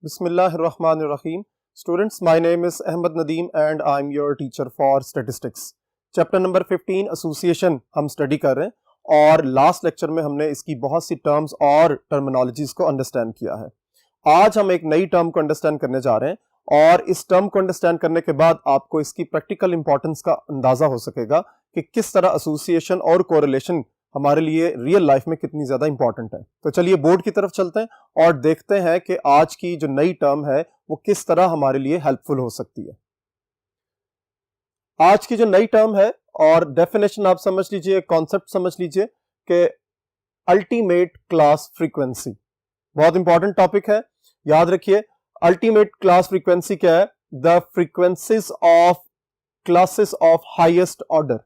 Bismillahirrahmanirrahim. Students, my name is Ahmed Nadeem and I'm your teacher for statistics. Chapter number 15 association हम study कर रहे हैं और last lecture में हमने इसकी बहुत सी टर्म्स और टर्मिनोलॉजीज को अंडरस्टैंड किया है। आज हम एक नई टर्म को अंडरस्टैंड करने जा रहे हैं और इस टर्म को अंडरस्टैंड करने के बाद आपको इसकी प्रैक्टिकल इंपॉर्टेंस का अंदाजा हो सकेगा कि किस तरह एसोसिएशन और कोरिलेशन हमारे लिए रियल लाइफ में कितनी ज्यादा इंपॉर्टेंट है। तो चलिए बोर्ड की तरफ चलते हैं और देखते हैं कि आज की जो नई टर्म है वो किस तरह हमारे लिए हेल्पफुल हो सकती है। आज की जो नई टर्म है और डेफिनेशन आप समझ लीजिए, कॉन्सेप्ट समझ लीजिए कि अल्टीमेट क्लास फ्रीक्वेंसी। बहुत इंपॉर्टेंट टॉपिक है, याद रखिए। अल्टीमेट क्लास फ्रीक्वेंसी क्या है? The frequencies of classes of highest order,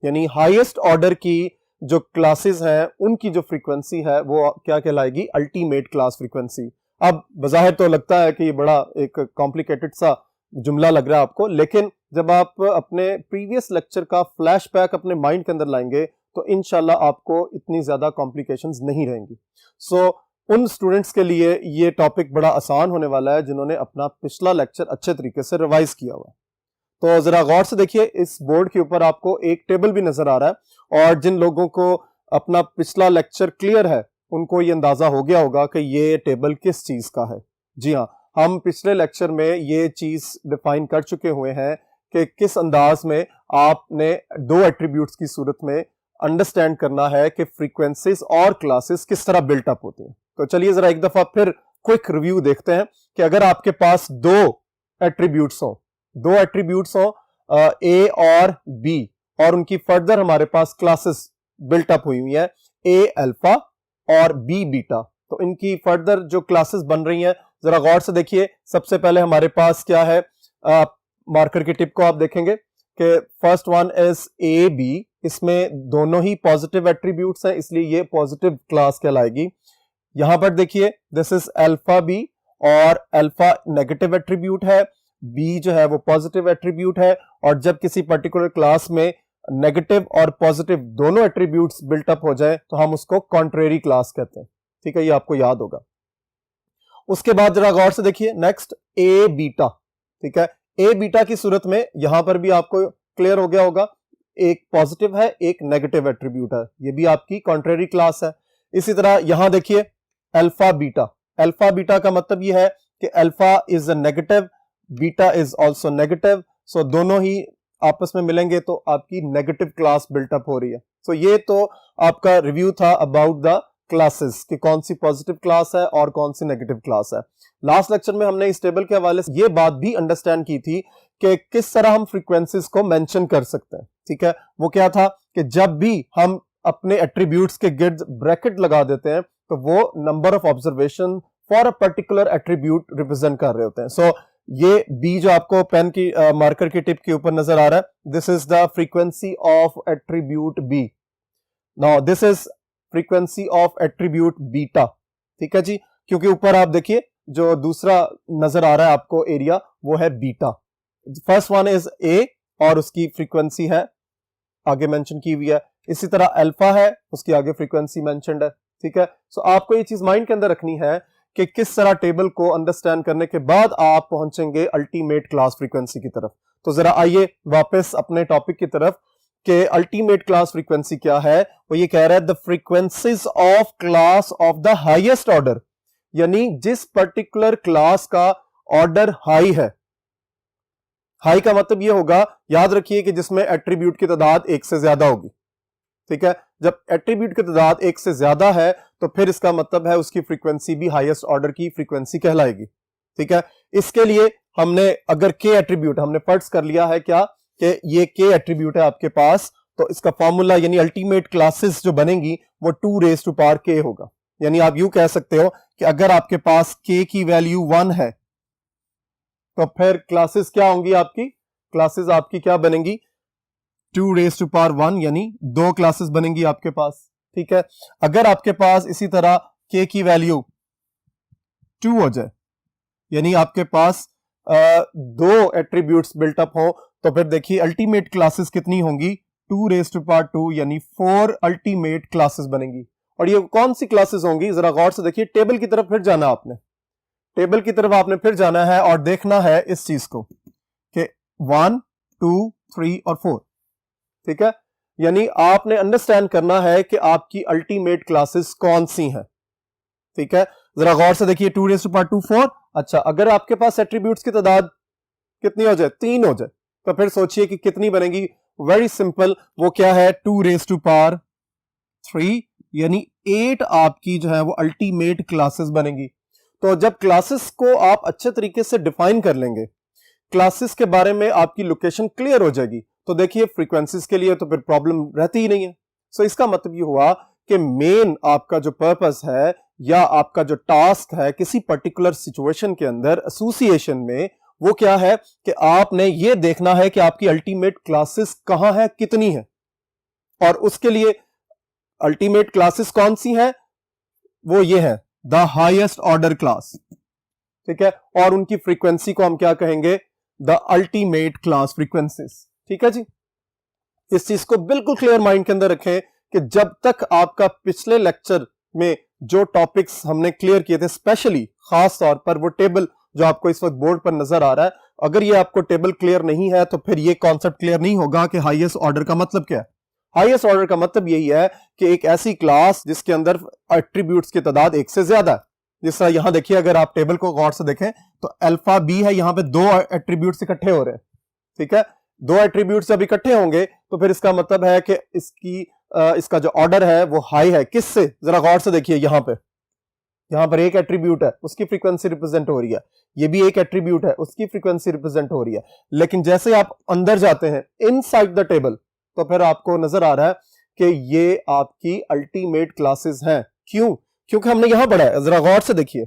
यानी हाईएस्ट ऑर्डर की जो क्लासेस हैं उनकी जो फ्रीक्वेंसी है वो क्या कहलाएगी? Ultimate class frequency. अब बज़ाहिर तो लगता है कि ये बड़ा एक कॉम्प्लिकेटेड सा जुमला लग रहा है आपको, लेकिन जब आप अपने प्रीवियस लेक्चर का फ्लैशबैक अपने माइंड के अंदर लाएंगे तो इंशाल्लाह आपको इतनी ज्यादा कॉम्प्लिकेशंस नहीं रहेंगी। सो उन स्टूडेंट्स के लिए ये टॉपिक बड़ा आसान होने वाला है जिन्होंने अपना पिछला लेक्चर अच्छे तरीके से रिवाइज किया हुआ है। तो जरा गौर से देखिए, इस बोर्ड के ऊपर आपको एक टेबल भी नजर आ रहा है और जिन लोगों को अपना पिछला लेक्चर क्लियर है उनको ये अंदाजा हो गया होगा कि ये टेबल किस चीज का है। जी हाँ, हम पिछले लेक्चर में ये चीज डिफाइन कर चुके हुए हैं कि किस अंदाज में आपने दो एट्रीब्यूट्स की सूरत में अंडरस्टैंड करना है कि फ्रीक्वेंसीज और क्लासेस किस तरह बिल्ट अप होती हैं। तो चलिए जरा एक दफा फिर क्विक रिव्यू देखते हैं कि अगर आपके पास दो एट्रीब्यूट्स हो ए और बी और उनकी फर्दर हमारे पास क्लासेस बिल्ट अप हुई है, ए अल्फा और बी बीटा, तो इनकी फर्दर जो क्लासेस बन रही हैं जरा गौर से देखिए। सबसे पहले हमारे पास क्या है? मार्कर की टिप को आप देखेंगे कि first one is A B, इसमें दोनों ही पॉजिटिव एट्रीब्यूट्स हैं इसलिए ये पॉजिटिव क्लास कहलाएगी। यहां पर देखिए दिस इज अल्फा बी और अल्फा नेगेटिव एट्रीब्यूट है, बी जो है वो पॉजिटिव एट्रीब्यूट है, और जब किसी पर्टिकुलर क्लास में नेगेटिव और पॉजिटिव दोनों एट्रीब्यूट्स बिल्ट अप हो जाए तो हम उसको कॉन्ट्रेरी क्लास कहते हैं। ठीक है, ये आपको याद होगा। उसके बाद जरा गौर से देखिए नेक्स्ट ए बीटा। ठीक है, ए बीटा की सूरत में यहां पर भी आपको क्लियर हो गया होगा, एक पॉजिटिव है एक नेगेटिव एट्रीब्यूट है, ये भी आपकी कॉन्ट्रेरी क्लास है। इसी तरह यहां देखिए अल्फा बीटा। अल्फा बीटा का मतलब यह है कि alpha is a negative, beta is also negative, so दोनों ही आपस में मिलेंगे तो आपकी नेगेटिव क्लास बिल्टअप हो रही है। सो ये तो आपका रिव्यू था अबाउट द क्लासेस कि कौन सी पॉजिटिव क्लास है और कौन सी नेगेटिव क्लास है। लास्ट लेक्चर में हमने इस टेबल के हवाले से ये बात भी अंडरस्टैंड की थी कि किस तरह हम फ्रीक्वेंसीज को मेंशन कर सकते हैं। ठीक है, वो क्या था कि जब भी हम अपने एट्रीब्यूट्स के गिर्द ब्रैकेट लगा देते हैं तो वो number of observation for a particular attribute represent कर रहे होते हैं। सो ये बी जो आपको पेन की मार्कर की टिप के ऊपर नजर आ रहा है, this is the frequency of attribute B. Now this is frequency of attribute beta. ठीक है जी, क्योंकि ऊपर आप देखिए जो दूसरा नजर आ रहा है आपको एरिया वो है बीटा। फर्स्ट वन इज ए और उसकी फ्रीक्वेंसी है आगे मेंशन की हुई है। इसी तरह अल्फा है, उसकी आगे फ्रीक्वेंसी मेंशन्ड है। ठीक है, सो आपको ये चीज माइंड के अंदर रखनी है कि किस तरह टेबल को अंडरस्टैंड करने के बाद आप पहुंचेंगे अल्टीमेट क्लास फ्रीक्वेंसी की तरफ। तो जरा आइए वापस अपने टॉपिक की तरफ कि अल्टीमेट क्लास फ्रीक्वेंसी क्या है। वो ये कह रहा है the frequencies of class of the highest order, यानी जिस पर्टिकुलर क्लास का ऑर्डर हाई है। हाई का मतलब ये होगा, याद रखिए कि जिसमें एट्रीब्यूट की तादाद एक से ज्यादा होगी। ठीक है, जब एट्रीब्यूट की तादाद एक से ज्यादा है तो फिर इसका मतलब है उसकी फ्रीक्वेंसी भी हाईएस्ट ऑर्डर की फ्रीक्वेंसी कहलाएगी। ठीक है, इसके लिए हमने अगर के एट्रीब्यूट हमने फर्ज कर लिया है क्या कि ये के एट्रीब्यूट है आपके पास, तो इसका फॉर्मूला यानी अल्टीमेट क्लासेस जो बनेगी वो 2 रेज़ टू पावर के होगा। यानी आप यूं कह सकते हो कि अगर आपके पास के की वैल्यू 1 है तो फिर क्लासेस क्या होंगी आपकी? क्लासेस आपकी क्या बनेंगी? 2 रेज़ टू पावर 1, यानी 2 क्लासेस बनेंगी आपके पास। ठीक है, अगर आपके पास इसी तरह के की वैल्यू 2 हो जाए, यानी आपके पास 2 एट्रीब्यूट्स बिल्टअप हो, तो फिर देखिए अल्टीमेट क्लासेस कितनी होंगी? 2 रेज़ टू पावर 2, यानी 4 अल्टीमेट क्लासेस बनेंगी। और ये कौन सी क्लासेस होंगी? जरा गौर से देखिए, टेबल की तरफ फिर जाना आपने। टेबल की तरफ आपने फिर जाना है और देखना है इस चीज को कि 1, 2, 3 और 4, ठीक है। यानी आपने अंडरस्टैंड करना है कि आपकी अल्टीमेट क्लासेस कौन सी हैं, ठीक है। जरा गौर से देखिए 2 रेज़ टू पावर 2 4। अच्छा, अगर आपके पास एट्रीब्यूट्स की तादाद कितनी हो जाए, 3 हो जाए, तो फिर सोचिए कि कितनी बनेगी। वेरी सिंपल, वो क्या है, 2 रेज़ टू पावर 3, यानी 8 आपकी जो है वो अल्टीमेट क्लासेस बनेगी। तो जब क्लासेस को आप अच्छे तरीके से डिफाइन कर लेंगे, क्लासेस के बारे में आपकी लोकेशन क्लियर हो जाएगी, तो देखिए फ्रीक्वेंसीज के लिए तो फिर प्रॉब्लम रहती ही नहीं है। सो इसका मतलब ये हुआ कि मेन आपका जो पर्पस है या आपका जो टास्क है किसी पर्टिकुलर सिचुएशन के अंदर एसोसिएशन में, वो क्या है कि आपने ये देखना है कि आपकी अल्टीमेट क्लासेस कहां है, कितनी है, और उसके लिए अल्टीमेट क्लासेस कौन सी है, वो ये है द हाईएस्ट ऑर्डर क्लास, ठीक है। और उनकी फ्रीक्वेंसी को हम क्या कहेंगे, द अल्टीमेट क्लास फ्रीक्वेंसीज, ठीक है जी। इस चीज को बिल्कुल क्लियर माइंड के अंदर रखें कि जब तक आपका पिछले लेक्चर में जो टॉपिक्स हमने क्लियर किए थे, स्पेशली खास तौर पर वो टेबल जो आपको इस वक्त बोर्ड पर नजर आ रहा है, अगर ये आपको टेबल क्लियर नहीं है तो फिर ये कॉन्सेप्ट क्लियर नहीं होगा कि हाईएस्ट ऑर्डर का मतलब क्या है। हाईएस्ट ऑर्डर का मतलब यही है कि एक ऐसी क्लास जिसके अंदर एट्रीब्यूट्स की तादाद एक से ज्यादा है। जिस तरह यहां देखिए, अगर आप टेबल को गौर से देखें तो अल्फा बी है, यहां पे 2 एट्रीब्यूट्स इकट्ठे हो रहे हैं, ठीक है। 2 एट्रीब्यूट्स जब इकट्ठे होंगे तो फिर इसका मतलब है कि इसका जो ऑर्डर है वो हाई है। किससे, जरा गौर से देखिए, यहां पर एक एट्रीब्यूट है, उसकी फ्रीक्वेंसी रिप्रेजेंट हो रही है, ये भी एक एट्रीब्यूट है, उसकी फ्रीक्वेंसी रिप्रेजेंट हो रही है। लेकिन जैसे आप अंदर जाते हैं इनसाइड द टेबल, तो फिर आपको नजर आ रहा है कि ये आपकी अल्टीमेट क्लासेस हैं। क्यों? क्योंकि हमने यहां पढ़ा है, जरा गौर से देखिए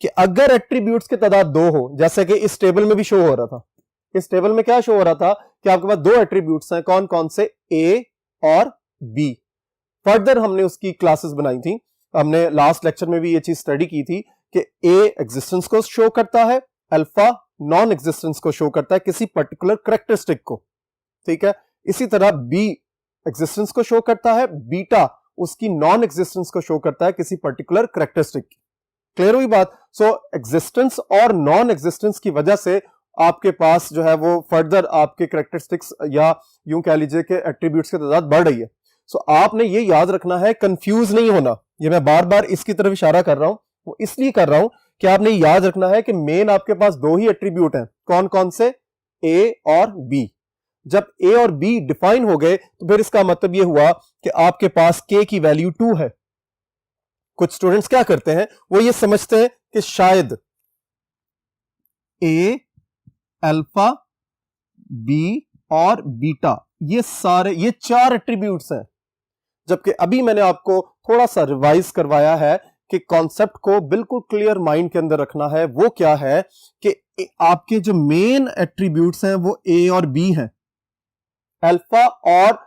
कि अगर एट्रीब्यूट्स की तादाद 2 हो, जैसे कि इस टेबल में भी शो हो रहा था, इस टेबल में क्या शो हो रहा था कि आपके पास 2 एट्रीब्यूट्स हैं, कौन कौन से, ए और बी। फर्दर हमने उसकी क्लासेस बनाई थी, हमने लास्ट लेक्चर में भी ये चीज स्टडी की थी कि ए एग्जिस्टेंस को शो करता है, अल्फा नॉन एग्जिस्टेंस को शो करता है, किसी पर्टिकुलर कैरेक्टरिस्टिक को, ठीक है। इसी तरह बी एग्जिस्टेंस को शो करता है, बीटा उसकी नॉन एग्जिस्टेंस को शो करता है किसी पर्टिकुलर कैरेक्टरिस्टिक की। क्लियर हुई बात? सो एग्जिस्टेंस और नॉन एग्जिस्टेंस की वजह से आपके पास जो है वो फर्दर आपके कैरेक्टरिस्टिक्स या यूं कह लीजिए कि एट्रीब्यूट्स की तादाद बढ़ रही है। सो आपने ये याद रखना है, कंफ्यूज नहीं होना। ये मैं बार बार इसकी तरफ इशारा कर रहा हूं, वो इसलिए कर रहा हूं कि आपने याद रखना है कि मेन आपके पास 2 ही एट्रीब्यूट हैं, कौन कौन से, ए और बी। जब ए और बी डिफाइन हो गए तो फिर इसका मतलब यह हुआ कि आपके पास के की वैल्यू 2 है। कुछ स्टूडेंट्स क्या करते हैं, वो ये समझते हैं कि शायद ए, अल्फा, बी और बीटा ये 4 एट्रीब्यूट्स हैं, जबकि अभी मैंने आपको थोड़ा सा रिवाइज करवाया है कि कॉन्सेप्ट को बिल्कुल क्लियर माइंड के अंदर रखना है। वो क्या है कि आपके जो मेन एट्रीब्यूट्स हैं वो ए और बी हैं, अल्फा और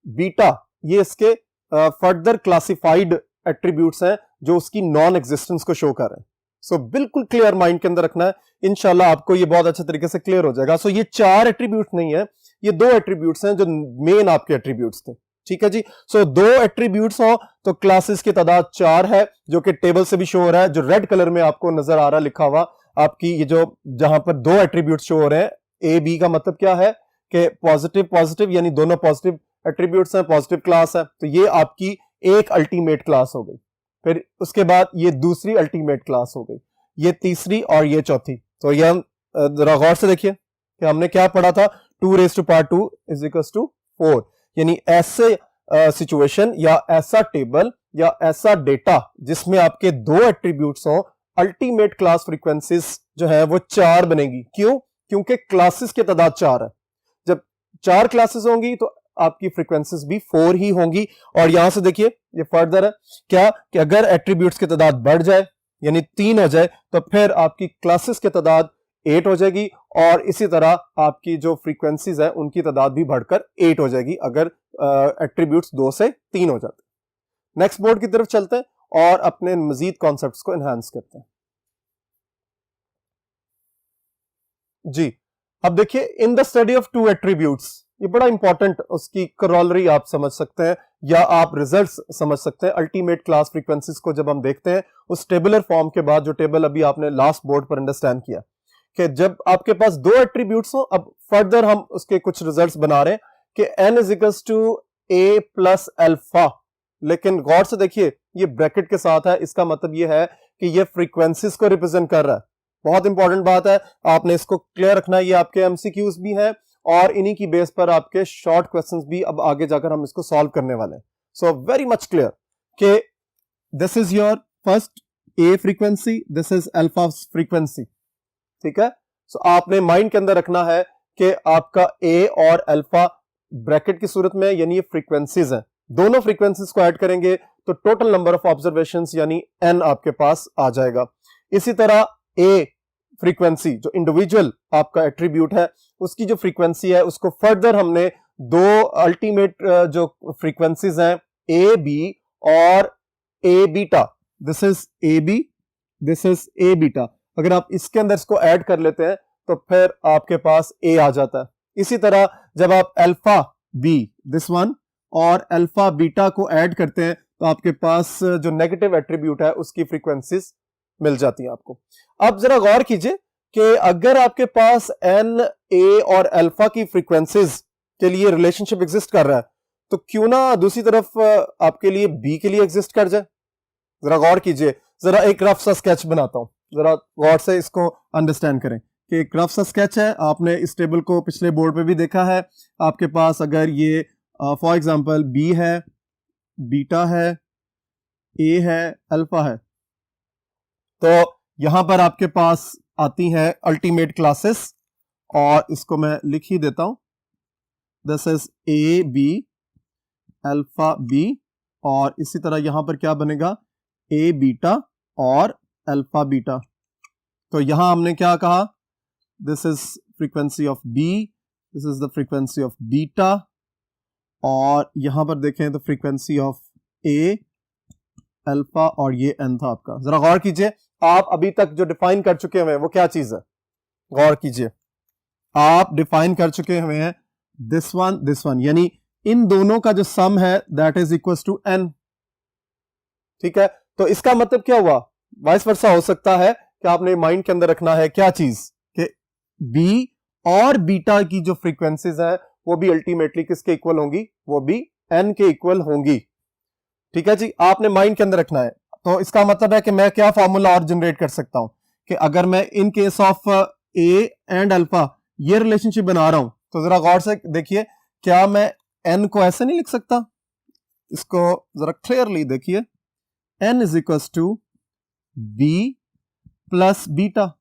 बीटा ये इसके फर्दर क्लासिफाइड एट्रीब्यूट्स हैं जो उसकी नॉन एग्जिस्टेंस को शो कर रहे हैं। सो बिल्कुल क्लियर माइंड के अंदर रखना है, इंशाल्लाह आपको ये बहुत अच्छे तरीके से क्लियर हो जाएगा। सो ये 4 एट्रीब्यूट्स नहीं है, ये 2 एट्रीब्यूट्स हैं जो मेन आपके एट्रीब्यूट्स थे, ठीक है जी। सो 2 एट्रीब्यूट्स हो तो क्लासेस की तादाद 4 है, जो कि टेबल से भी शो हो रहा है, जो रेड कलर में आपको नजर आ रहा है लिखा हुआ आपकी, ये जो जहां पर 2 एट्रीब्यूट्स शो हो रहे हैं, ए बी का मतलब क्या है कि पॉजिटिव पॉजिटिव, यानी दोनों पॉजिटिव एट्रीब्यूट्स हैं, पॉजिटिव क्लास है, तो ये आपकी एक अल्टीमेट क्लास हो गई। फिर उसके बाद ये दूसरी अल्टीमेट क्लास हो गई, ये तीसरी और ये चौथी। तो ये जरा गौर से देखिए कि हमने क्या पढ़ा था, 2 raise to power 2 is equal to 4, यानी ऐसे सिचुएशन या ऐसा टेबल या ऐसा डेटा जिसमें आपके 2 एट्रीब्यूट्स हो, अल्टीमेट क्लास फ्रीक्वेंसीज जो है वो 4 बनेगी। क्यों? क्योंकि क्लासेस की तादाद 4 है। जब 4 क्लासेस होंगी तो आपकी फ्रीक्वेंसीज भी 4 ही होंगी। और यहां से देखिए ये फर्दर है क्या कि अगर एट्रीब्यूट्स की तादाद बढ़ जाए यानी 3 हो जाए तो फिर आपकी क्लासेस की तादाद 8 हो जाएगी, और इसी तरह आपकी जो फ्रीक्वेंसीज है उनकी तादाद भी बढ़कर 8 हो जाएगी अगर एट्रीब्यूट्स 2 से 3 हो जाते हैं। नेक्स्ट बोर्ड की तरफ चलते हैं और अपने मजीद कॉन्सेप्ट्स को एनहांस करते हैं। जी, अब देखिए in the study of 2 attributes, ये बड़ा इंपॉर्टेंट उसकी करोलरी आप समझ सकते हैं, या आप रिजल्ट्स समझ सकते हैं अल्टीमेट क्लास फ्रीक्वेंसीज को जब हम देखते हैं उस टेबुलर फॉर्म के बाद, जो टेबल अभी आपने लास्ट बोर्ड पर अंडरस्टैंड किया कि जब आपके पास दो एट्रीब्यूट्स हो, अब फर्दर हम उसके कुछ रिजल्ट्स बना रहे हैं कि n is equals to a plus alpha, लेकिन गौर से देखिए ये ब्रैकेट के साथ है, इसका मतलब ये है कि ये फ्रीक्वेंसीज को रिप्रेजेंट कर रहा है। बहुत इंपॉर्टेंट बात है, आपने इसको क्लियर रखना है। ये आपके एमसीक्यूज भी हैं और इन्हीं की बेस पर आपके शॉर्ट क्वेश्चंस भी अब आगे जाकर हम इसको सॉल्व करने वाले हैं। सो वेरी मच क्लियर कि this is your first A frequency, this is alpha frequency, ठीक है। सो आपने माइंड के अंदर रखना है कि आपका ए और अल्फा ब्रैकेट की सूरत में, यानी ये फ्रीक्वेंसीज हैं, दोनों फ्रीक्वेंसीज को ऐड करेंगे तो टोटल नंबर ऑफ ऑब्जर्वेशंस यानी n आपके पास आ जाएगा। इसी तरह ए फ्रीक्वेंसी जो इंडिविजुअल आपका एट्रीब्यूट है उसकी जो फ्रीक्वेंसी है उसको फर्दर हमने दो अल्टीमेट जो फ्रीक्वेंसीज हैं ए बी और A beta, this is A B, this is A beta, अगर आप इसके अंदर इसको ऐड कर लेते हैं तो फिर आपके पास ए आ जाता है। इसी तरह जब आप अल्फा बी दिस वन और अल्फा बीटा को ऐड करते हैं तो आपके पास जो नेगेटिव एट्रीब्यूट है उसकी फ्रीक्वेंसीज मिल जाती है आपको। अब जरा गौर कीजिए कि अगर आपके पास एन, ए और अल्फा की फ्रीक्वेंसीज के लिए रिलेशनशिप एग्जिस्ट कर रहा है तो क्यों ना दूसरी तरफ आपके लिए बी के लिए एग्जिस्ट कर जाए। जरा गौर कीजिए, जरा एक रफ सा स्केच बनाता हूं, जरा गौर से इसको अंडरस्टैंड करें कि एक रफ सा स्केच है। आपने इस टेबल को पिछले बोर्ड पे भी देखा है। आपके पास अगर ये फॉर एग्जांपल बी है, बीटा है, ए है, अल्फा है, तो यहां पर आपके पास आती हैं अल्टीमेट क्लासेस और इसको मैं लिख ही देता हूं, this is A B alpha B, और इसी तरह यहां पर क्या बनेगा ए बीटा और अल्फा बीटा। तो यहां हमने क्या कहा, this is frequency of B, this is the frequency of beta, और यहां पर देखें तो फ्रीक्वेंसी ऑफ ए अल्फा और ये एन था आपका। जरा गौर कीजिए, आप अभी तक जो डिफाइन कर चुके हुए हैं वो क्या चीज है, गौर कीजिए, आप डिफाइन कर चुके हुए हैं दिस वन, यानी इन दोनों का जो सम है that is equal to N, ठीक है। तो इसका मतलब क्या हुआ, वाइस वर्सा हो सकता है कि आपने माइंड के अंदर रखना है क्या चीज कि बी और बीटा की जो फ्रीक्वेंसीज है वो भी अल्टीमेटली किसके इक्वल होंगी, वो भी एन के इक्वल होंगी, ठीक है जी, आपने माइंड के अंदर रखना है। तो इसका मतलब है कि मैं क्या फॉर्मूला और जनरेट कर सकता हूं कि अगर मैं in case of A and alpha ये रिलेशनशिप बना रहा हूं तो जरा गौर से देखिए, क्या मैं एन को ऐसे नहीं लिख सकता, इसको जरा क्लियरली देखिए, N is equal to B plus beta,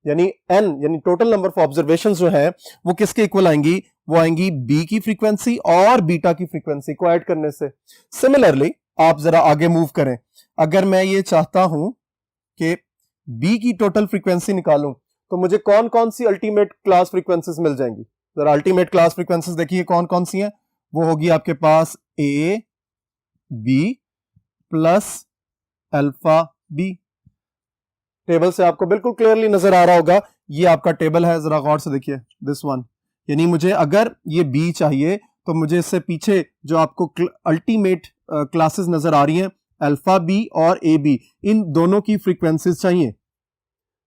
यानी एन यानी टोटल नंबर ऑफ ऑब्जर्वेशंस जो है वो किसके इक्वल आएंगी, वो आएंगी बी की फ्रीक्वेंसी और बीटा की फ्रीक्वेंसी को ऐड करने से। सिमिलरली आप जरा आगे मूव करें, अगर मैं ये चाहता हूं कि बी की टोटल फ्रीक्वेंसी निकालूं तो मुझे कौन कौन सी अल्टीमेट क्लास फ्रीक्वेंसीज मिल जाएंगी। जरा अल्टीमेट क्लास फ्रीक्वेंसीज देखिए कौन कौन सी हैं, वो होगी आपके पास A B plus alpha B. Table से आपको बिल्कुल क्लियरली नजर आ रहा होगा, ये आपका टेबल है, जरा गौर से देखिए दिस वन, यानी मुझे अगर ये बी चाहिए तो मुझे इससे पीछे जो आपको अल्टीमेट क्लासेस नजर आ रही हैं अल्फा बी और ए बी, इन दोनों की फ्रीक्वेंसीज चाहिए,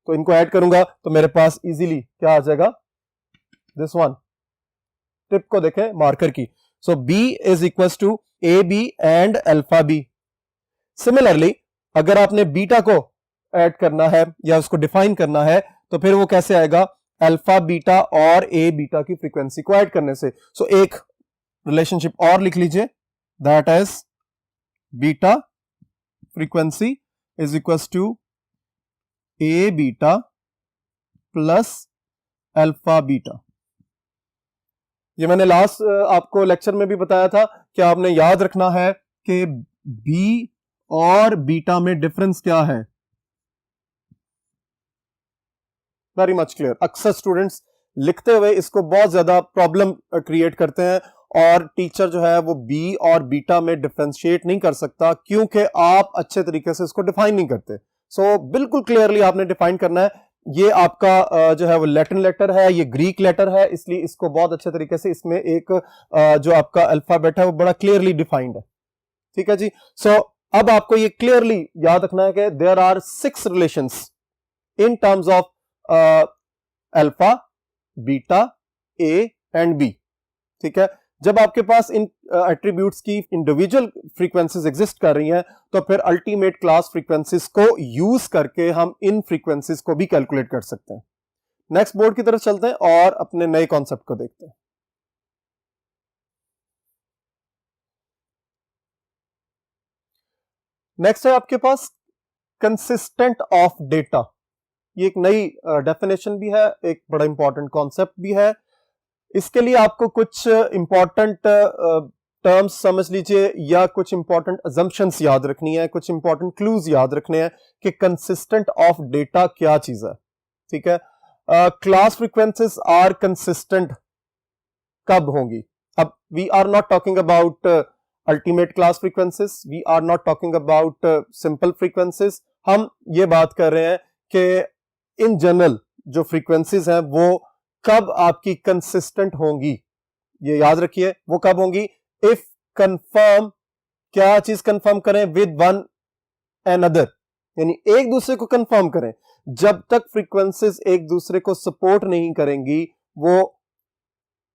तो इनको ऐड करूंगा तो मेरे पास इजीली क्या आ जाएगा, दिस वन, टिप को देखें मार्कर की, so B is equal to A B and alpha B. Similarly अगर आपने बीटा को ऐड करना है या उसको डिफाइन करना है तो फिर वो कैसे आएगा, अल्फा बीटा और ए बीटा की फ्रीक्वेंसी को ऐड करने से। सो एक रिलेशनशिप और लिख लीजिए, that is beta frequency is equal to A beta plus alpha beta. ये मैंने लास्ट आपको लेक्चर में भी बताया था कि आपने याद रखना है कि बी और बीटा में डिफरेंस क्या है। Very much clear. अक्सर स्टूडेंट्स लिखते हुए इसको बहुत ज्यादा प्रॉब्लम क्रिएट करते हैं और टीचर जो है वो बी और बीटा में डिफरेंशिएट नहीं कर सकता क्योंकि आप अच्छे तरीके से इसको डिफाइन नहीं करते। सो बिल्कुल क्लियरली आपने डिफाइन करना है। ये आपका जो है वो लैटिन लेटर है, ये ग्रीक लेटर है, इसलिए इसको बहुत अच्छे तरीके से इसमें एक जो आपका अल्फाबेट है वो बड़ा क्लियरली डिफाइंड है। ठीक है जी। सो अब आपको ये क्लियरली याद रखना है कि there are 6 relations in terms of alpha, beta, A and B. ठीक है, जब आपके पास इन एट्रीब्यूट्स की इंडिविजुअल फ्रीक्वेंसीज एग्जिस्ट कर रही हैं तो फिर अल्टीमेट क्लास फ्रीक्वेंसीज को यूज करके हम इन फ्रीक्वेंसीज को भी कैलकुलेट कर सकते हैं। नेक्स्ट बोर्ड की तरफ चलते हैं और अपने नए कॉन्सेप्ट को देखते हैं। नेक्स्ट है आपके पास कंसिस्टेंट ऑफ डेटा। ये एक नई डेफिनेशन भी है, एक बड़ा इंपॉर्टेंट कॉन्सेप्ट भी है। इसके लिए आपको कुछ इंपॉर्टेंट टर्म्स समझ लीजिए या कुछ इंपॉर्टेंट अजम्पशंस याद रखनी है, कुछ इंपॉर्टेंट क्लूज याद रखने हैं कि कंसिस्टेंट ऑफ डेटा क्या चीज है। ठीक है, क्लास फ्रीक्वेंसीज आर कंसिस्टेंट कब होंगी? अब we are not talking about ultimate class frequencies, we are not talking about simple frequencies. हम ये बात कर रहे हैं कि इन जनरल जो फ्रीक्वेंसीज हैं वो कब आपकी कंसिस्टेंट होंगी। ये याद रखिए, वो कब होंगी? इफ कंफर्म, क्या चीज कंफर्म करें? विद वन अनदर, यानी एक दूसरे को कंफर्म करें। जब तक फ्रीक्वेंसीज एक दूसरे को सपोर्ट नहीं करेंगी वो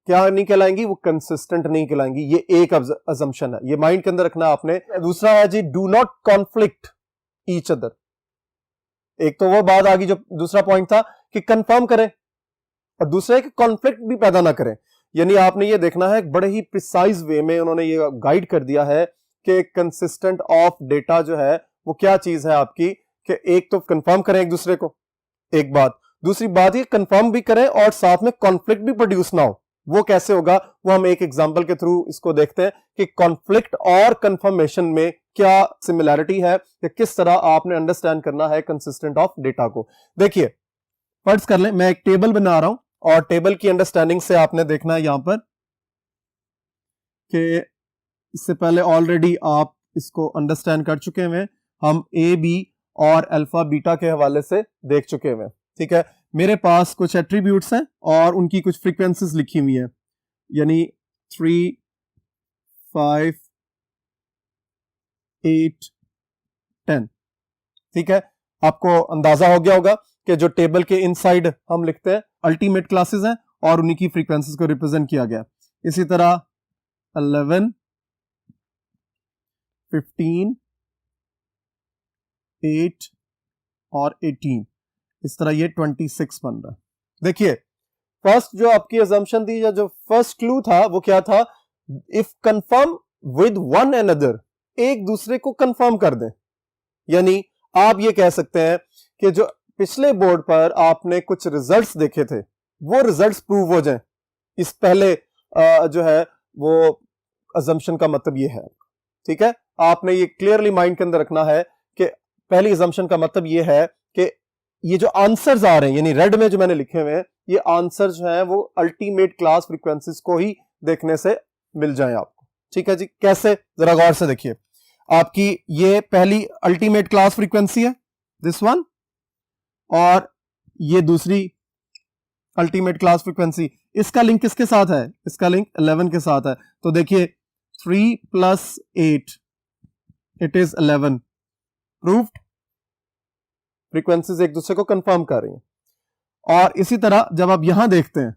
क्या नहीं कहलाएंगी? वो कंसिस्टेंट नहीं कहलाएंगी। ये एक अजम्पशन है, ये माइंड के अंदर रखना आपने। दूसरा है जी, do not conflict each other. एक तो वो बात आ गई जो दूसरा पॉइंट था कि कंफर्म करें, और दूसरा है कि कॉन्फ्लिक्ट भी पैदा ना करें। यानी आपने ये देखना है, बड़े ही प्रिसाइज वे में उन्होंने ये गाइड कर दिया है कि कंसिस्टेंट ऑफ डेटा जो है वो क्या चीज है आपकी, कि एक तो कंफर्म करें एक दूसरे को, एक बात। दूसरी बात ये कंफर्म भी करें और साथ में कॉन्फ्लिक्ट भी प्रोड्यूस ना हो। वो कैसे होगा? वो हम एक एग्जांपल के थ्रू इसको देखते हैं कि कॉन्फ्लिक्ट और कंफर्मेशन में क्या सिमिलैरिटी है, कि किस तरह आपने अंडरस्टैंड करना है कंसिस्टेंट ऑफ डेटा को। देखिए, फर्ज कर लें मैं एक टेबल बना रहा हूं और टेबल की अंडरस्टैंडिंग से आपने देखना है यहां पर कि इससे पहले ऑलरेडी आप इसको अंडरस्टैंड कर चुके हैं। हम ए बी और अल्फा बीटा के हवाले से देख चुके हैं। ठीक है, मेरे पास कुछ एट्रीब्यूट्स हैं और उनकी कुछ फ्रीक्वेंसीज लिखी हुई हैं, यानी 3, 5, 8, 10। ठीक है, आपको अंदाजा हो गया होगा कि जो टेबल के इनसाइड हम लिखते हैं अल्टीमेट क्लासेस हैं और उन्हीं की फ्रीक्वेंसीज को रिप्रेजेंट किया गया। इसी तरह 11, 15, 8 और 18, इस तरह ये 26 बन रहा है। देखिए, फर्स्ट जो आपकी अजम्पशन थी या जो फर्स्ट क्लू था वो क्या था? If confirm with one another, एक दूसरे को कंफर्म कर दें। यानी आप ये कह सकते हैं कि जो पिछले बोर्ड पर आपने कुछ रिजल्ट्स देखे थे वो रिजल्ट्स प्रूव हो जाएं। इस पहले जो है वो अजम्पशन का मतलब ये है। ठीक है, आपने ये क्लियरली माइंड के अंदर रखना है कि पहली अजम्पशन का मतलब ये है कि ये जो आंसर्स आ रहे हैं, यानी रेड में जो मैंने लिखे हुए हैं, ये आंसर जो है वो अल्टीमेट क्लास फ्रीक्वेंसीज को ही देखने से मिल जाए आपको। ठीक है जी, कैसे? जरा गौर से देखिए। आपकी ये पहली अल्टीमेट क्लास फ्रीक्वेंसी है, दिस वन, और ये दूसरी अल्टीमेट क्लास फ्रीक्वेंसी। इसका लिंक किसके साथ है? इसका लिंक 11 के साथ है। तो देखिए 3 + 8 इट इज 11। प्रूव्ड, फ्रीक्वेंसीज एक दूसरे को कंफर्म कर रही हैं। और इसी तरह जब आप यहां देखते हैं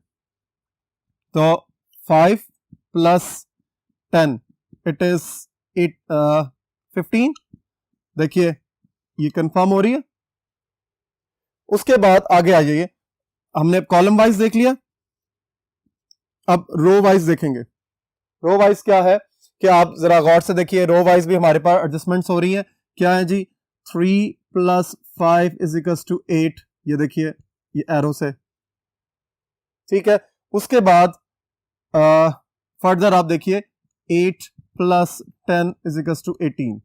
तो 5 + 10 इट इज 15। देखिए ये कंफर्म हो रही है। उसके बाद आगे आ जाइए, हमने कॉलम वाइज देख लिया, अब रो वाइज देखेंगे। रो वाइज क्या है कि आप जरा गौर से देखिए, रो वाइज भी हमारे पास एडजस्टमेंट्स हो रही है। क्या है जी? 3 + 5 = 8, ये देखिए ये एरो से। ठीक है, उसके बाद फर्दर आप देखिए 8 + 10 = 18।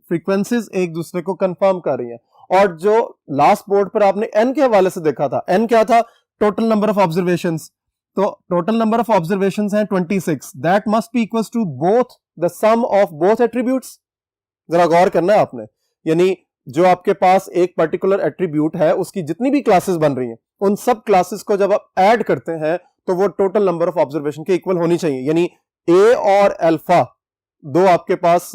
फ्रीक्वेंसीज एक दूसरे को कंफर्म कर रही हैं। और जो लास्ट बोर्ड पर आपने एन के हवाले से देखा था, एन क्या था? Total number of observations. तो टोटल नंबर ऑफ ऑब्जर्वेशंस हैं 26, that must be equals to both the sum of both attributes. जरा गौर करना है आपने, यानी जो आपके पास एक पर्टिकुलर एट्रीब्यूट है उसकी जितनी भी क्लासेस बन रही हैं उन सब क्लासेस को जब आप ऐड करते हैं तो वो टोटल नंबर ऑफ ऑब्जर्वेशन के इक्वल होनी चाहिए। यानी ए और अल्फा दो आपके पास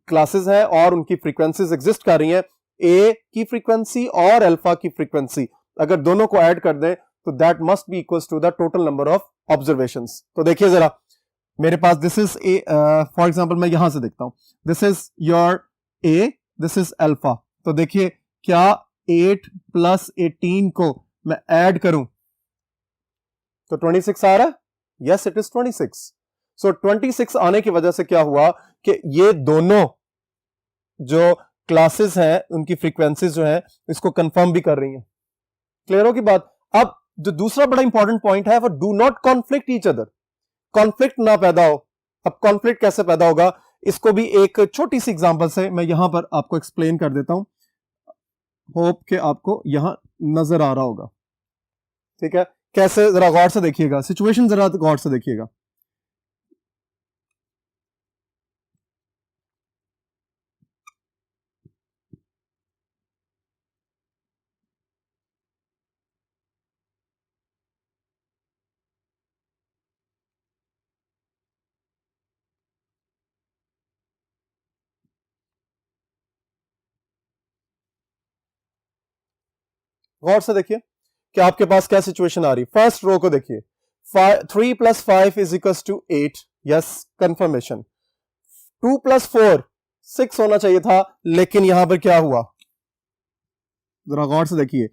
क्लासेस है और उनकी फ्रीक्वेंसीज एग्जिस्ट कर रही हैं। ए की फ्रीक्वेंसी और अल्फा की फ्रीक्वेंसी अगर दोनों को ऐड कर दें तो that must be equals to the total number of observations. तो देखिए जरा, मेरे पास this is A, for example मैं यहां से देखता हूं, this is your A, this is alpha. तो देखिए क्या 8 प्लस 18 को मैं ऐड करूं तो 26 आ रहा है? Yes, it is 26। सो 26 आने की वजह से क्या हुआ कि ये दोनों जो क्लासेस हैं उनकी फ्रीक्वेंसीज जो है इसको कंफर्म भी कर रही हैं। क्लियर हो की बात? अब जो दूसरा बड़ा इंपॉर्टेंट पॉइंट है वो do not conflict each other, conflict ना पैदा हो। अब कॉन्फ्लिक्ट कैसे पैदा होगा, इसको भी एक छोटी सी एग्जांपल से मैं यहां पर आपको एक्सप्लेन कर देता हूं। होप कि आपको यहां नजर आ रहा होगा। ठीक है, कैसे, जरा गौर से देखिएगा, सिचुएशन जरा गौर से देखिएगा। गौर से देखिए कि आपके पास क्या सिचुएशन आ रही। फर्स्ट रो को देखिए, 3 plus 5 is equal to 8, yes, confirmation. 2 plus 4 6 होना चाहिए था, लेकिन यहां पर क्या हुआ, जरा गौर से देखिए,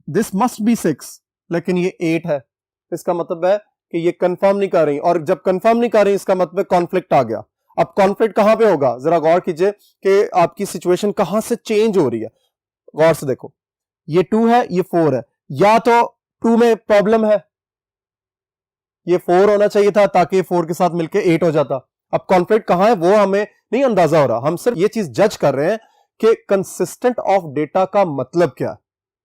दिस मस्ट बी 6, लेकिन ये 8 है। इसका मतलब है कि ये कंफर्म नहीं कर रही, और जब कंफर्म नहीं कर रही इसका मतलब कॉन्फ्लिक्ट आ गया। अब कॉन्फ्लिक्ट कहां पे होगा, जरा गौर कीजिए कि आपकी सिचुएशन कहां से चेंज हो रही है। गौर से देखो, ये 2 है, ये 4 है, या तो 2 में प्रॉब्लम है, ये 4 होना चाहिए था ताकि 4 के साथ मिलके 8 हो जाता। अब कॉन्फ्लिक्ट कहां है वो हमें नहीं अंदाजा हो रहा, हम सिर्फ ये चीज जज कर रहे हैं कि कंसिस्टेंट ऑफ डेटा का मतलब क्या है।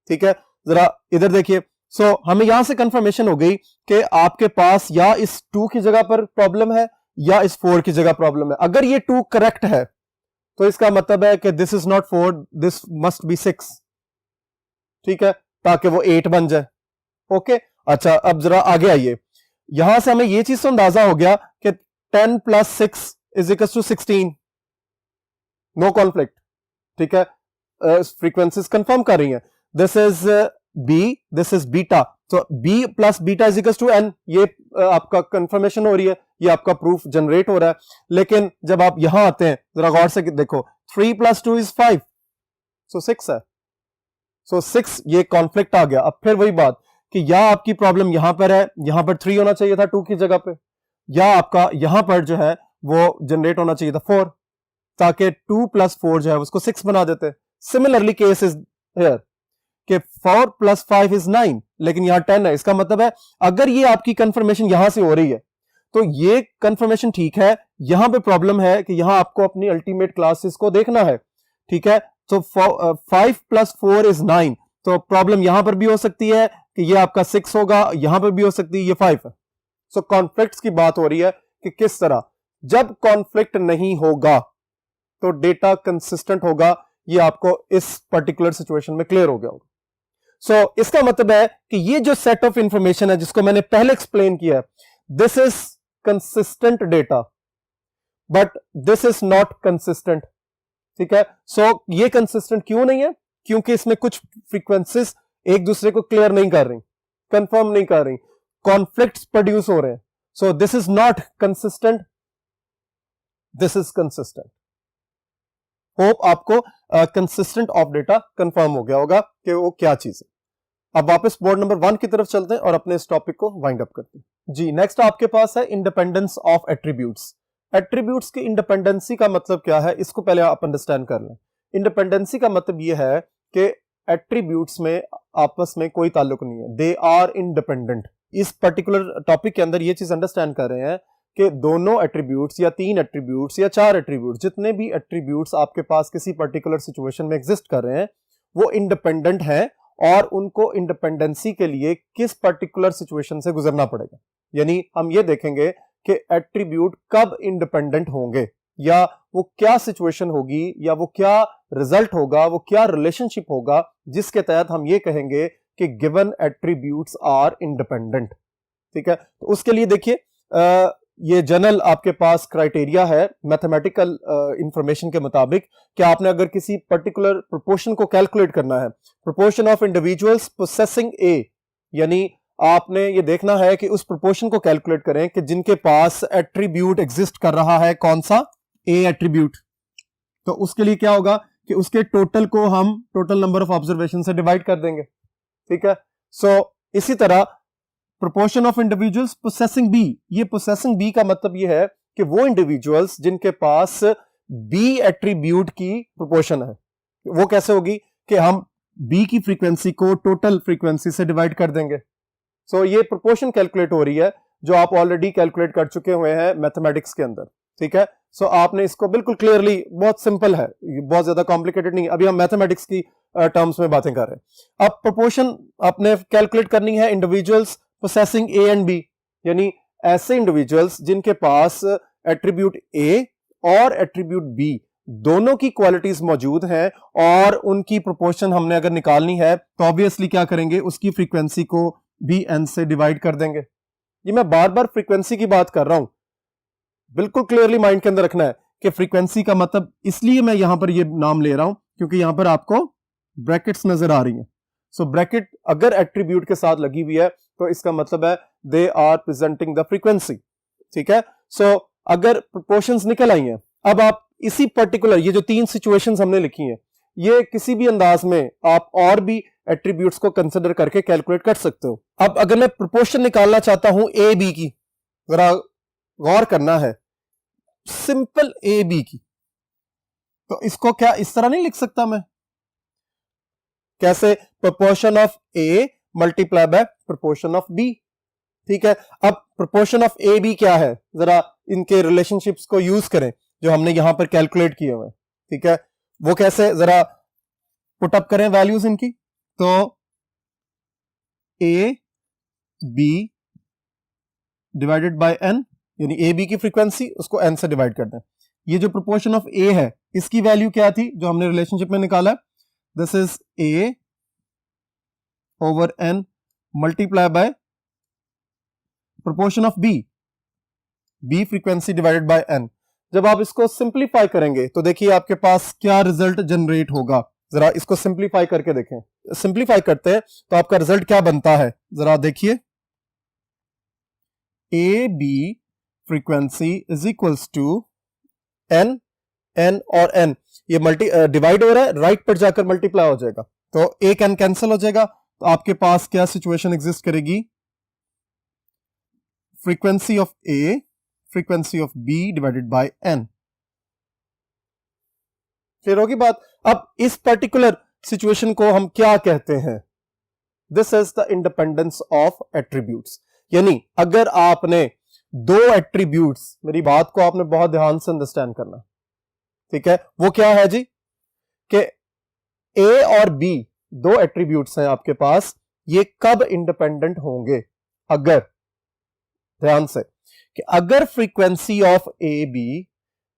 ठीक है, जरा इधर देखिए। सो हमें यहां से कंफर्मेशन हो गई कि आपके पास या इस 2 की जगह पर प्रॉब्लम है या इस 4 की जगह प्रॉब्लम है। अगर ये 2 करेक्ट है तो इसका मतलब है कि this is not 4, this must be 6। ठीक है, ताकि वो 8 बन जाए। ओके, अच्छा अब जरा आगे आइए। यहां से हमें ये चीज तो अंदाजा हो गया कि 10 plus 6 is equal to 16, no conflict. ठीक है, फ्रीक्वेंसीज कंफर्म कर रही हैं। This is B, this is beta, तो B plus beta is equal to N, ये आपका कंफर्मेशन हो रही है, ये आपका प्रूफ जनरेट हो रहा है। लेकिन जब आप यहां आते हैं, जरा गौर से देखो, 3 प्लस 2 इज 5, सो 6 है। सो 6, ये कॉन्फ्लिक्ट आ गया। अब फिर वही बात कि या आपकी प्रॉब्लम यहां पर है, यहां पर 3 होना चाहिए था 2 की जगह पे, या आपका यहां पर जो है वो जनरेट होना चाहिए था 4, ताकि 2 प्लस 4 जो है उसको 6 बना देते। सिमिलरली केस इज हियर कि 4 प्लस 5 इज 9, लेकिन यहां 10 है। इसका मतलब है अगर ये आपकी कंफर्मेशन यहां से हो रही है तो ये कंफर्मेशन ठीक है, यहां पे प्रॉब्लम है कि यहां आपको अपनी अल्टीमेट क्लासेस को देखना है। ठीक है, तो 5 प्लस 4 इज 9, तो प्रॉब्लम यहां पर भी हो सकती है कि ये आपका 6 होगा, यहां पर भी हो सकती है ये 5 है। सो कॉन्फ्लिक्ट्स की बात हो रही है कि किस तरह, जब कॉन्फ्लिक्ट नहीं होगा तो डेटा कंसिस्टेंट होगा। ये आपको इस पर्टिकुलर सिचुएशन में क्लियर हो गया होगा। सो इसका मतलब है कि ये जो सेट ऑफ इंफॉर्मेशन है जिसको मैंने पहले एक्सप्लेन किया है, this is consistent data, but this is not consistent. ठीक है, सो ये कंसिस्टेंट क्यों नहीं है, क्योंकि इसमें कुछ फ्रीक्वेंसीज एक दूसरे को क्लियर नहीं कर रही, कंफर्म नहीं कर रही, कॉन्फ्लिक्ट्स प्रोड्यूस हो रहे हैं। So this is not consistent, this is consistent. Hope आपको कंसिस्टेंट ऑफ डेटा कंफर्म हो गया होगा कि वो क्या चीज है। अब वापस बोर्ड नंबर 1 की तरफ चलते हैं और अपने इस टॉपिक को वाइंड अप करते हैं। जी, नेक्स्ट आपके पास है इंडिपेंडेंस ऑफ एट्रीब्यूट्स। एट्रीब्यूट्स की इंडिपेंडेंसी का मतलब क्या है, इसको पहले आप अंडरस्टैंड कर लें। इंडिपेंडेंसी का मतलब यह है कि एट्रीब्यूट्स में आपस में कोई ताल्लुक नहीं है, दे आर इंडिपेंडेंट। इस पर्टिकुलर टॉपिक के अंदर ये चीज अंडरस्टैंड कर रहे हैं कि दोनों एट्रीब्यूट्स या 3 एट्रीब्यूट्स या 4 एट्रीब्यूट्स, जितने भी एट्रीब्यूट्स आपके पास किसी पर्टिकुलर सिचुएशन में एग्जिस्ट कर रहे हैं, वो इंडिपेंडेंट हैं और उनको इंडिपेंडेंसी के लिए किस पर्टिकुलर सिचुएशन से गुजरना पड़ेगा। यानी हम ये देखेंगे कि एट्रीब्यूट कब इंडिपेंडेंट होंगे। या वो क्या सिचुएशन होगी या वो क्या रिजल्ट होगा, वो क्या रिलेशनशिप होगा जिसके तहत हम ये कहेंगे कि गिवन एट्रीब्यूट्स आर इंडिपेंडेंट। ठीक है, तो उसके लिए देखिए ये जनरल आपके पास क्राइटेरिया है मैथमेटिकल इंफॉर्मेशन के मुताबिक कि आपने अगर किसी पर्टिकुलर प्रोपोर्शन को कैलकुलेट करना है, प्रोपोर्शन ऑफ इंडिविजुअल्स पोसेसिंग ए, यानी आपने ये देखना है कि उस प्रोपोर्शन को कैलकुलेट करें कि जिनके पास एट्रीब्यूट एग्जिस्ट कर रहा है, कौन सा, ए एट्रीब्यूट। तो उसके लिए क्या होगा कि उसके टोटल को हम टोटल नंबर ऑफ ऑब्जर्वेशन से डिवाइड कर देंगे। ठीक है, सो इसी तरह प्रोपोर्शन ऑफ इंडिविजुअल्स पोसेसिंग बी, ये पोसेसिंग बी का मतलब ये है कि वो इंडिविजुअल्स जिनके पास बी एट्रीब्यूट की प्रोपोर्शन है, वो कैसे होगी कि हम बी की फ्रीक्वेंसी को टोटल फ्रीक्वेंसी से डिवाइड कर देंगे। सो ये प्रोपोर्शन कैलकुलेट हो रही है जो आप ऑलरेडी कैलकुलेट कर चुके हुए हैं मैथमेटिक्स के अंदर। ठीक है, सो आपने इसको बिल्कुल क्लियरली, बहुत सिंपल है, बहुत ज्यादा कॉम्प्लिकेटेड नहीं, अभी हम मैथमेटिक्स की टर्म्स में बातें कर रहे हैं। अब प्रोपोर्शन आपने कैलकुलेट करनी है इंडिविजुअल्स पोसेसिंग ए एंड बी, यानी ऐसे इंडिविजुअल्स जिनके पास एट्रीब्यूट ए और एट्रीब्यूट बी दोनों की क्वालिटीज मौजूद हैं और उनकी प्रोपोर्शन हमने अगर निकालनी है तो ऑब्वियसली क्या करेंगे, उसकी फ्रीक्वेंसी को भी एन से डिवाइड कर देंगे। ये मैं बार बार फ्रीक्वेंसी की बात कर रहा हूं, बिल्कुल क्लियरली माइंड के अंदर रखना है कि फ्रीक्वेंसी का मतलब, इसलिए मैं यहां पर ये नाम ले रहा हूं क्योंकि यहां पर आपको ब्रैकेट्स नजर आ रही हैं। सो ब्रैकेट अगर एट्रीब्यूट के साथ लगी हुई है तो इसका मतलब है they are presenting the frequency. ठीक है, सो अगर प्रोपोर्शंस निकल आई हैं, अब आप इसी पर्टिकुलर ये जो तीन सिचुएशंस हमने लिखी हैं, ये किसी भी अंदाज में आप और भी एट्रीब्यूट्स को कंसिडर करके कैलकुलेट कर सकते हो। अब अगर मैं प्रोपोर्शन निकालना चाहता हूं ए बी की, जरा गौर करना है, सिंपल ए बी की, तो इसको क्या इस तरह नहीं लिख सकता मैं, कैसे, proportion of A multiply by proportion of B. ठीक है, अब प्रोपोर्शन ऑफ ए बी क्या है, जरा इनके रिलेशनशिप्स को यूज करें जो हमने यहां पर कैलकुलेट किए हुए। ठीक है, वो कैसे, जरा पुट अप करें वैल्यूज इनकी, तो A B divided by N, यानी ए बी की फ्रीक्वेंसी उसको एन से डिवाइड कर दें। ये जो प्रोपोर्शन ऑफ ए है इसकी वैल्यू क्या थी जो हमने रिलेशनशिप में निकाला है, this is A over N multiply by proportion of B, B frequency divided by N. जब आप इसको सिंप्लीफाई करेंगे तो देखिए आपके पास क्या रिजल्ट जनरेट होगा, जरा इसको सिंप्लीफाई करके देखें। सिंप्लीफाई करते हैं तो आपका रिजल्ट क्या बनता है, जरा देखिए, A B frequency is equals to N, N और एन, ये मल्टी डिवाइड हो रहा है, राइट पर जाकर मल्टीप्लाई हो जाएगा, तो एक एन कैंसिल हो जाएगा, तो आपके पास क्या सिचुएशन एग्जिस्ट करेगी, frequency of A frequency of B divided by N. Clear होगी बात। अब इस पर्टिकुलर सिचुएशन को हम क्या कहते हैं, this is the independence of attributes. यानी अगर आपने दो एट्रीब्यूट्स, मेरी बात को आपने बहुत ध्यान से अंडरस्टैंड करना, ठीक है, वो क्या है जी, कि ए और बी दो एट्रीब्यूट्स हैं आपके पास, ये कब इंडिपेंडेंट होंगे, अगर, ध्यान से, कि अगर frequency of A B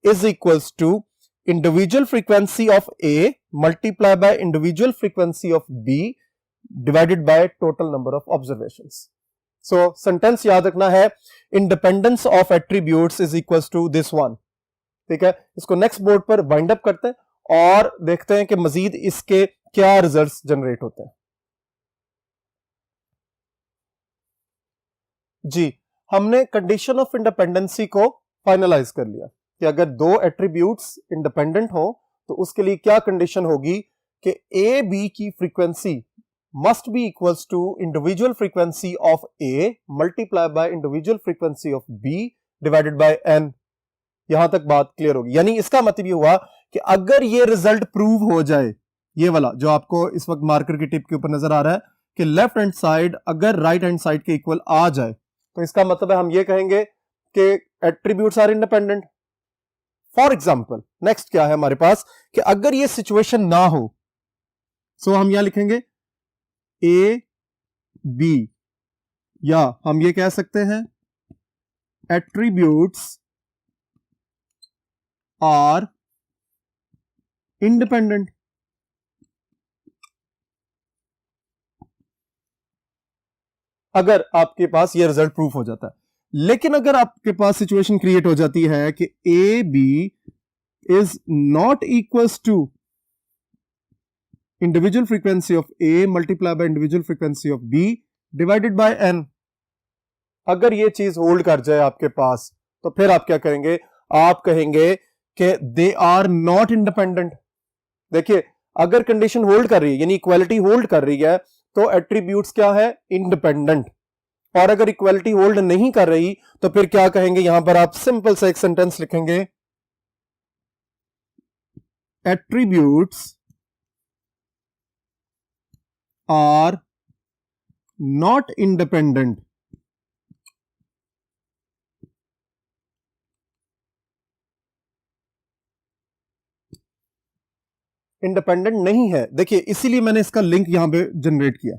is equals to individual frequency of A multiply by individual frequency of B divided by total number of observations. So sentence याद रखना है, independence of attributes is equals to this one. ठीक है, इसको next board पर wind up करते हैं और देखते हैं कि मजीद इसके क्या रिजल्ट्स जनरेट होते हैं। जी, हमने कंडीशन ऑफ इंडिपेंडेंसी को फाइनलाइज कर लिया कि अगर दो एट्रीब्यूट्स इंडिपेंडेंट हो तो उसके लिए क्या कंडीशन होगी कि ए बी की frequency must be equals to individual frequency of A multiply by individual frequency of B divided by N. यहां तक बात क्लियर होगी, यानी इसका मतलब ये हुआ कि अगर ये रिजल्ट प्रूव हो जाए, ये वाला जो आपको इस वक्त मार्कर की टिप के ऊपर नजर आ रहा है कि लेफ्ट हैंड साइड अगर राइट हैंड साइड के इक्वल आ जाए, तो इसका मतलब है हम ये कहेंगे कि attributes are independent. For example, next क्या है हमारे पास कि अगर ये सिचुएशन ना हो, सो हम यहां लिखेंगे ए बी, या हम ये कह सकते हैं एट्रीब्यूट्स आर इंडिपेंडेंट। अगर आपके पास ये रिजल्ट प्रूफ हो जाता है, लेकिन अगर आपके पास सिचुएशन क्रिएट हो जाती है कि A B is not equals to individual frequency of A multiply by individual frequency of B divided by N, अगर ये चीज होल्ड कर जाए आपके पास, तो फिर आप क्या करेंगे, आप कहेंगे कि दे आर नॉट इंडिपेंडेंट। देखिए, अगर कंडीशन होल्ड कर रही है यानी इक्वालिटी होल्ड कर रही है तो एट्रीब्यूट्स क्या है, इंडिपेंडेंट। और अगर इक्वालिटी होल्ड नहीं कर रही तो फिर क्या कहेंगे, यहां पर आप सिंपल सा एक सेंटेंस लिखेंगे, attributes are not independent. Independent नहीं है। देखिए, इसीलिए मैंने इसका लिंक यहां पे जनरेट किया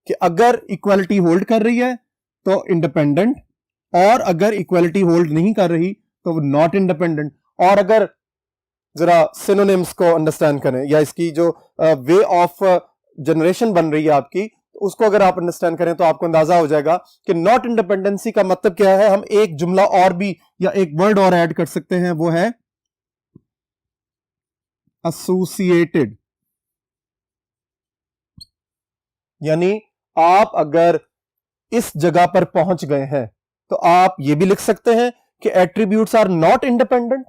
कि अगर इक्वालिटी होल्ड कर रही है तो इंडिपेंडेंट, और अगर इक्वालिटी होल्ड नहीं कर रही तो नॉट इंडिपेंडेंट। और अगर जरा सिनोनिम्स को अंडरस्टैंड करें या इसकी जो वे ऑफ जनरेशन बन रही है आपकी, उसको अगर आप अंडरस्टैंड करें तो आपको अंदाजा हो जाएगा कि नॉट इंडिपेंडेंसी का मतलब क्या है। हम एक जुमला और भी या एक वर्ड और ऐड कर सकते हैं, वो है एसोसिएटेड। यानी आप अगर इस जगह पर पहुंच गए हैं तो आप यह भी लिख सकते हैं कि एट्रीब्यूट्स आर नॉट इंडिपेंडेंट,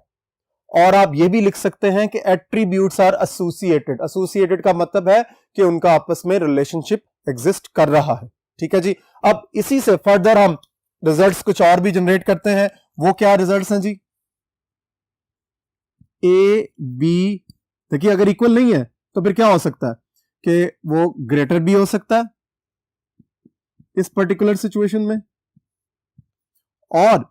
और आप यह भी लिख सकते हैं कि एट्रीब्यूट्स आर एसोसिएटेड। एसोसिएटेड का मतलब है कि उनका आपस में रिलेशनशिप एग्जिस्ट कर रहा है। ठीक है जी। अब इसी से फर्दर हम रिजल्ट्स कुछ और भी जनरेट करते हैं। वो क्या रिजल्ट्स हैं जी, ए बी, देखिए अगर इक्वल नहीं है तो फिर क्या हो सकता है कि वो ग्रेटर भी हो सकता है इस पर्टिकुलर सिचुएशन में, और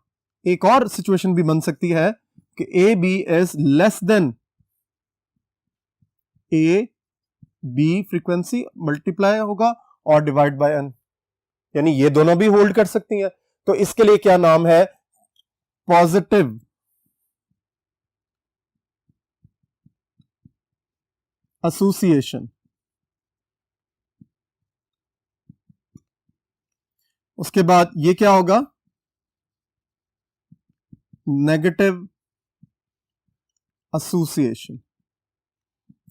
एक और सिचुएशन भी बन सकती है कि A B is less than A B, frequency multiply होगा और डिवाइड बाय एन, यानी ये दोनों भी होल्ड कर सकती हैं। तो इसके लिए क्या नाम है, पॉजिटिव एसोसिएशन। उसके बाद ये क्या होगा, नेगेटिव एसोसिएशन।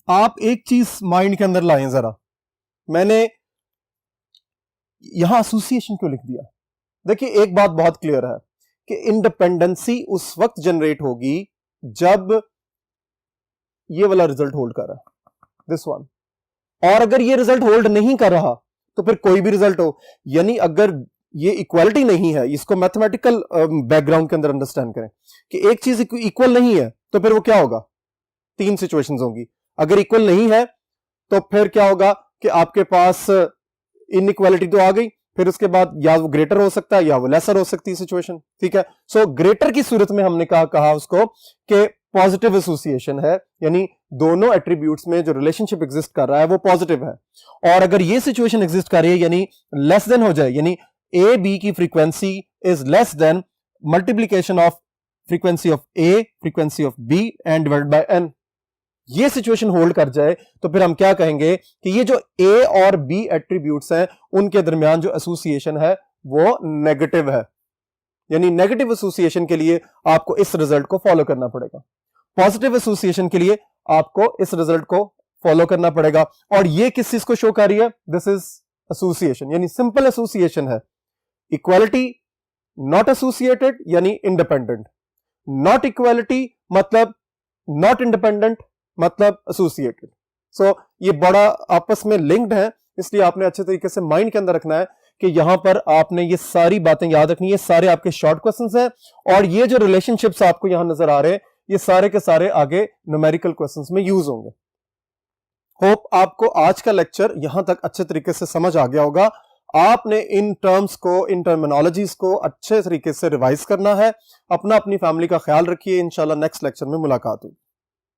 आप एक चीज माइंड के अंदर लाएं जरा, मैंने यहां एसोसिएशन क्यों लिख दिया। देखिए, एक बात बहुत क्लियर है कि इंडिपेंडेंसी उस वक्त जनरेट होगी जब ये वाला रिजल्ट होल्ड कर रहा है, दिस वन, और अगर ये रिजल्ट होल्ड नहीं कर रहा तो फिर कोई भी रिजल्ट हो, यानी अगर ये इक्वालिटी नहीं है, इसको मैथमेटिकल बैकग्राउंड के अंदर अंडरस्टैंड करें कि एक चीज इक्वल नहीं है तो फिर वो क्या होगा, तीन सिचुएशंस होंगी। अगर इक्वल नहीं है तो फिर क्या होगा कि आपके पास इनइक्वालिटी तो आ गई, फिर उसके बाद या वो ग्रेटर हो सकता है या वो लेसर हो सकती है सिचुएशन। ठीक है, सो ग्रेटर की सूरत में हमने कहा उसको कि पॉजिटिव एसोसिएशन है, यानी दोनों एट्रीब्यूट्स में जो रिलेशनशिप एग्जिस्ट कर रहा है वो पॉजिटिव है। और अगर ये सिचुएशन एग्जिस्ट कर रही है यानी लेस देन हो जाए, यानी ए बी की frequency is less than multiplication of frequency of A frequency of B and divided by N, ये सिचुएशन होल्ड कर जाए तो फिर हम क्या कहेंगे कि ये जो ए और बी एट्रीब्यूट्स हैं उनके दरमियान जो एसोसिएशन है वो नेगेटिव है। यानी नेगेटिव एसोसिएशन के लिए आपको इस रिजल्ट को फॉलो करना पड़ेगा, पॉजिटिव एसोसिएशन के लिए आपको इस रिजल्ट को फॉलो करना पड़ेगा। और ये किस चीज को शो कर रही है, दिस इज एसोसिएशन, यानी सिंपल एसोसिएशन है। इक्वालिटी नॉट एसोसिएटेड यानी इंडिपेंडेंट, नॉट इक्वालिटी मतलब नॉट इंडिपेंडेंट मतलब एसोसिएटेड। सो ये बड़ा आपस में लिंक्ड है, इसलिए आपने अच्छे तरीके से माइंड के अंदर रखना है कि यहां पर आपने ये सारी बातें याद रखनी है। सारे आपके शॉर्ट क्वेश्चंस हैं और ये जो रिलेशनशिप्स आपको यहां नजर आ रहे हैं ये सारे के सारे आगे न्यूमेरिकल क्वेश्चंस में यूज होंगे। होप आपको आज का लेक्चर यहां तक अच्छे तरीके से समझ आ गया होगा। आपने इन टर्म्स को, इन टर्मिनोलॉजीज को अच्छे तरीके से रिवाइज करना है। अपनी फैमिली का ख्याल रखिए। इंशाल्लाह नेक्स्ट लेक्चर में मुलाकात होगी।